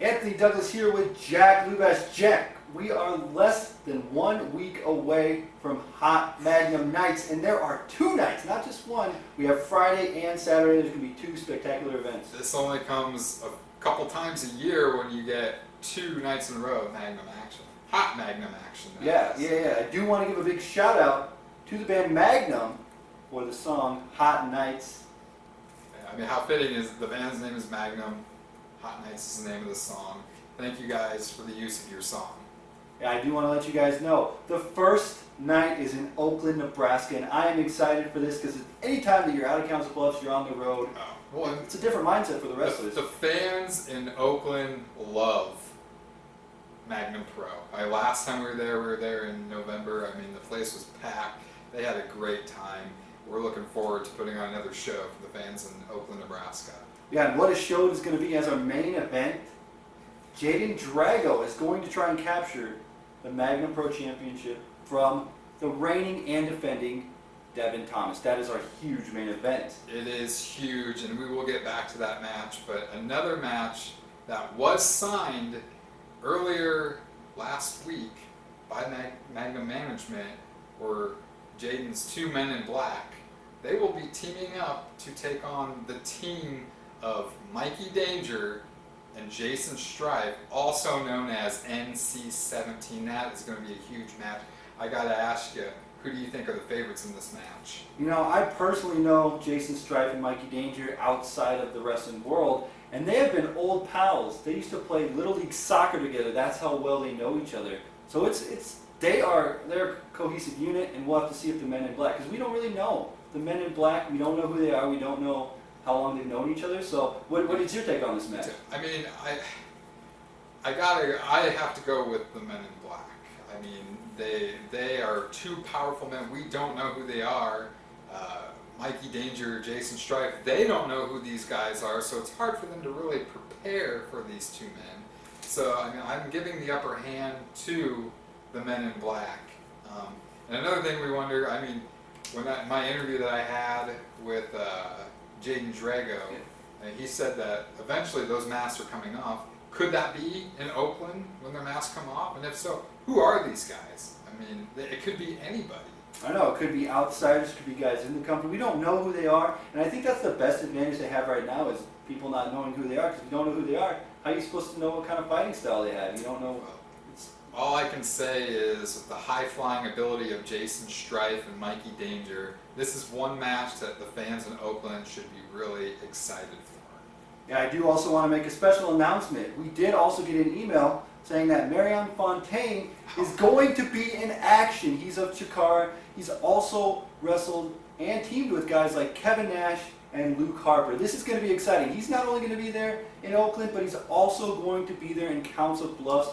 Anthony Douglas here with Jack Lubash. Jack, we are less than 1 week away from Hot Magnum Nights, and there are 2 nights, not just one. We have Friday and Saturday. There's going to be 2 spectacular events. This only comes a couple times a year when you get 2 nights in a row of Magnum action. Hot Magnum action. Yeah. I do want to give a big shout out to the band Magnum for the song Hot Nights. Yeah, I mean, how fitting is the band's name is Magnum. Hot Nights is the name of the song. Thank you guys for the use of your song. Yeah, I do want to let you guys know, the first night is in Oakland, Nebraska, and I am excited for this because anytime that you're out of Council Bluffs, you're on the road, Well, it's a different mindset for the rest of us. The fans in Oakland love Magnum Pro. Last time we were there in November. I mean, the place was packed. They had a great time. We're looking forward to putting on another show for the fans in Oakland, Nebraska. Yeah, and what a show it is going to be as our main event. Jaden Drago is going to try and capture the Magnum Pro Championship from the reigning and defending Devin Thomas. That is our huge main event. It is huge, and we will get back to that match. But another match that was signed earlier last week by Magnum Management were Jaden's 2 men in black. They will be teaming up to take on the team of Mikey Danger and Jason Strife, also known as NC-17. That is going to be a huge match. I got to ask you, who do you think are the favorites in this match? You know, I personally know Jason Strife and Mikey Danger outside of the wrestling world, and they have been old pals. They used to play Little League soccer together. That's how well they know each other. So they're a cohesive unit, and we'll have to see if the men in black, because we don't really know. The men in black, we don't know who they are. We don't know how long they've known each other. So what is your take on this match? I mean, I have to go with the men in black. I mean, they are 2 powerful men. We don't know who they are. Mikey Danger, Jason Strife, they don't know who these guys are, so it's hard for them to really prepare for these 2 men. So I mean, I'm giving the upper hand to the men in black. And another thing we wonder, I mean, when my interview that I had with Jaden Drago, he said that eventually those masks are coming off. Could that be in Oakland when their masks come off? And if so, who are these guys? I mean, it could be anybody. I know, it could be outsiders, it could be guys in the company. We don't know who they are, and I think that's the best advantage they have right now is people not knowing who they are, because if you don't know who they are, how are you supposed to know what kind of fighting style they have? You don't know. All I can say is with the high-flying ability of Jason Strife and Mikey Danger, this is one match that the fans in Oakland should be really excited for. Yeah, I do also want to make a special announcement. We did also get an email saying that Marion Fontaine is going to be in action. He's of Chikara. He's also wrestled and teamed with guys like Kevin Nash and Luke Harper. This is going to be exciting. He's not only going to be there in Oakland, but he's also going to be there in Council Bluffs.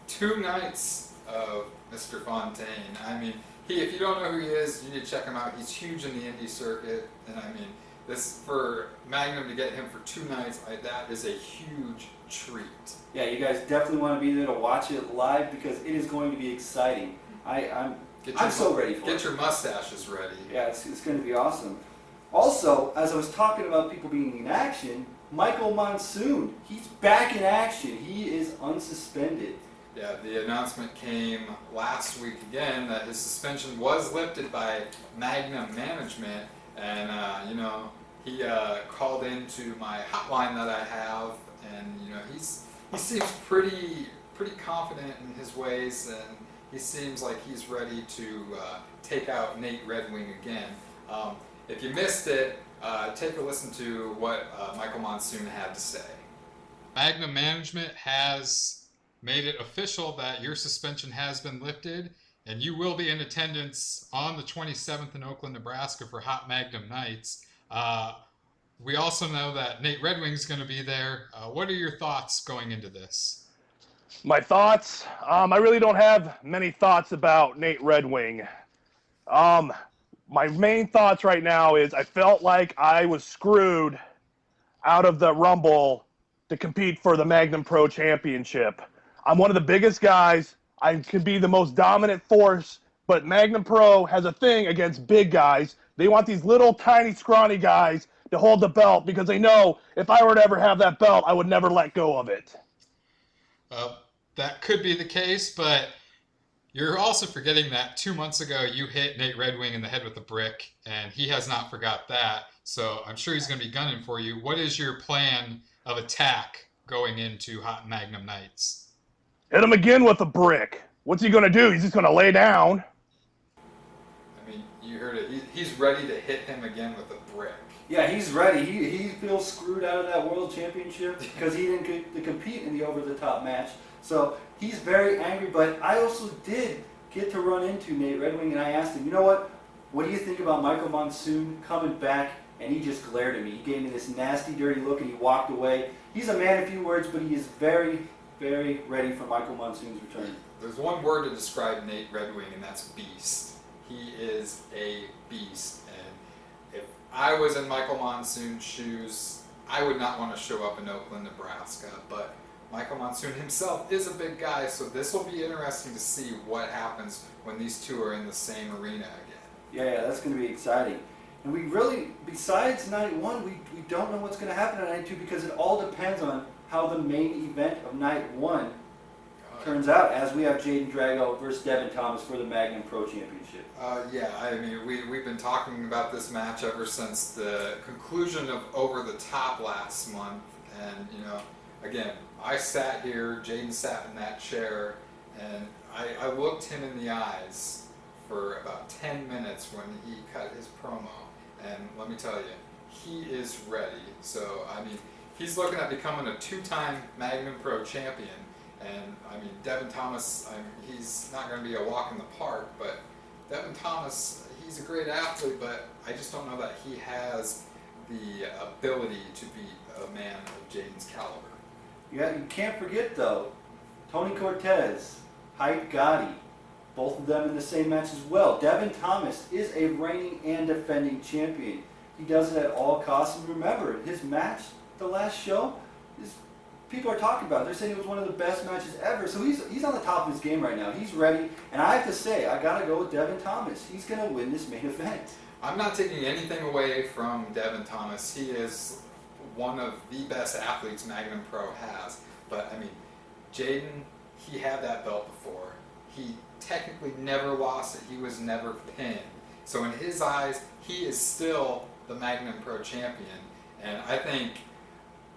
2 nights of Mr. Fontaine. I mean, if you don't know who he is, you need to check him out. He's huge in the indie circuit, and I mean, this for Magnum to get him for 2 nights, that is a huge treat. Yeah, you guys definitely want to be there to watch it live because it is going to be exciting. I'm so ready for it. Get your mustaches ready. Yeah, it's going to be awesome. Also, as I was talking about people being in action, Michael Monsoon, he's back in action. He is unsuspended. Yeah, the announcement came last week again that his suspension was lifted by Magnum Management, and he called into my hotline that I have, and he seems pretty confident in his ways, and he seems like he's ready to take out Nate Redwing again. If you missed it, take a listen to what Michael Monsoon had to say. Magnum Management has made it official that your suspension has been lifted, and you will be in attendance on the 27th in Oakland, Nebraska for Hot Magnum Nights. We also know that Nate Redwing is going to be there. What are your thoughts going into this? My thoughts? I really don't have many thoughts about Nate Redwing. My main thoughts right now is I felt like I was screwed out of the Rumble to compete for the Magnum Pro Championship. I'm one of the biggest guys. I could be the most dominant force, but Magnum Pro has a thing against big guys. They want these little, tiny, scrawny guys to hold the belt because they know if I were to ever have that belt, I would never let go of it. That could be the case, but you're also forgetting that 2 months ago you hit Nate Red Wing in the head with a brick, and he has not forgot that. So I'm sure he's going to be gunning for you. What is your plan of attack going into Hot Magnum Nights? Hit him again with a brick. What's he going to do? He's just going to lay down. I mean, you heard it. He's ready to hit him again with a brick. Yeah, he's ready. He feels screwed out of that world championship because he didn't get to compete in the over-the-top match. So he's very angry, but I also did get to run into Nate Red Wing, and I asked him, you know what do you think about Michael Monsoon coming back? And he just glared at me. He gave me this nasty, dirty look, and he walked away. He's a man of few words, but he is very, very ready for Michael Monsoon's return. There's one word to describe Nate Red Wing, and that's beast. He is a beast, and if I was in Michael Monsoon's shoes, I would not want to show up in Oakland, Nebraska, but Michael Monsoon himself is a big guy, so this will be interesting to see what happens when these two are in the same arena again. Yeah, that's going to be exciting. And we really, besides night one, we don't know what's going to happen on night two because it all depends on how the main event of night one turns out, as we have Jaden Drago versus Devin Thomas for the Magnum Pro Championship. Yeah, I mean, we've been talking about this match ever since the conclusion of Over the Top last month, and again, I sat here, Jaden sat in that chair, and I looked him in the eyes for about 10 minutes when he cut his promo, and let me tell you, he is ready. So, I mean, he's looking at becoming a 2-time Magnum Pro champion, and I mean, Devin Thomas, he's not going to be a walk in the park, but Devin Thomas, he's a great athlete, but I just don't know that he has the ability to beat a man of Jaden's caliber. Yeah, you can't forget though, Tony Cortez, Hype Gotti, both of them in the same match as well. Devin Thomas is a reigning and defending champion. He does it at all costs, and remember, his match, the last show, people are talking about it. They're saying it was one of the best matches ever. So he's on the top of his game right now. He's ready. And I have to say, I got to go with Devin Thomas. He's going to win this main event. I'm not taking anything away from Devin Thomas. He is one of the best athletes Magnum Pro has. But, I mean, Jaden, he had that belt before. He technically never lost it. He was never pinned. So in his eyes, he is still the Magnum Pro champion. And I think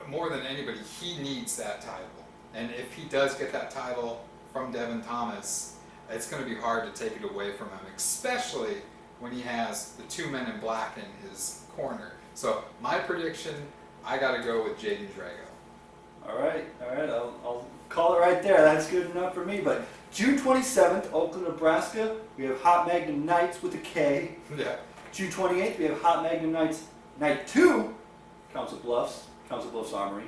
more than anybody, he needs that title. And if he does get that title from Devin Thomas, it's going to be hard to take it away from him, especially when he has the 2 men in black in his corner. So my prediction, I got to go with Jaden Drago. All right, I'll call it right there. That's good enough for me. But June 27th, Oakland, Nebraska, we have Hot Magnum Nights with a K. Yeah. June 28th, we have Hot Magnum Nights Night 2, Council Bluffs Armory.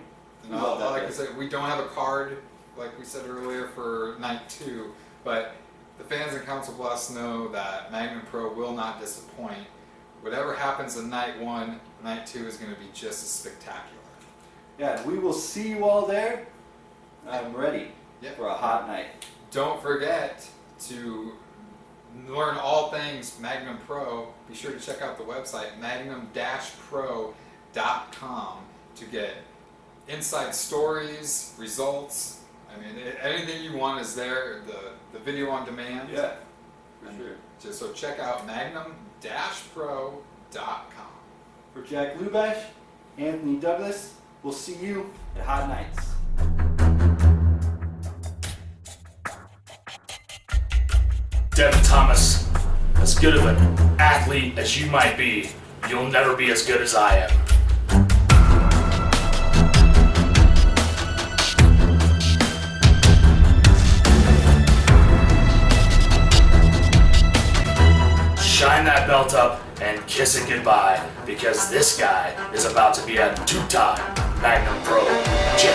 No, like I said, we don't have a card, like we said earlier, for night 2, but the fans in Council Bluffs know that Magnum Pro will not disappoint. Whatever happens in night 1, night 2 is going to be just as spectacular. Yeah, we will see you all there. I'm ready for a hot night. Don't forget to learn all things Magnum Pro. Be sure to check out the website, magnum-pro.com, to get inside stories, results. I mean, anything you want is there. The video on demand. Yeah, for sure. Just so check out magnum-pro.com. For Jack Lubash, Anthony Douglas, we'll see you at Hot Nights. Devin Thomas, as good of an athlete as you might be, you'll never be as good as I am. Shine that belt up and kiss it goodbye, because this guy is about to be a 2-time Magnum Pro champion.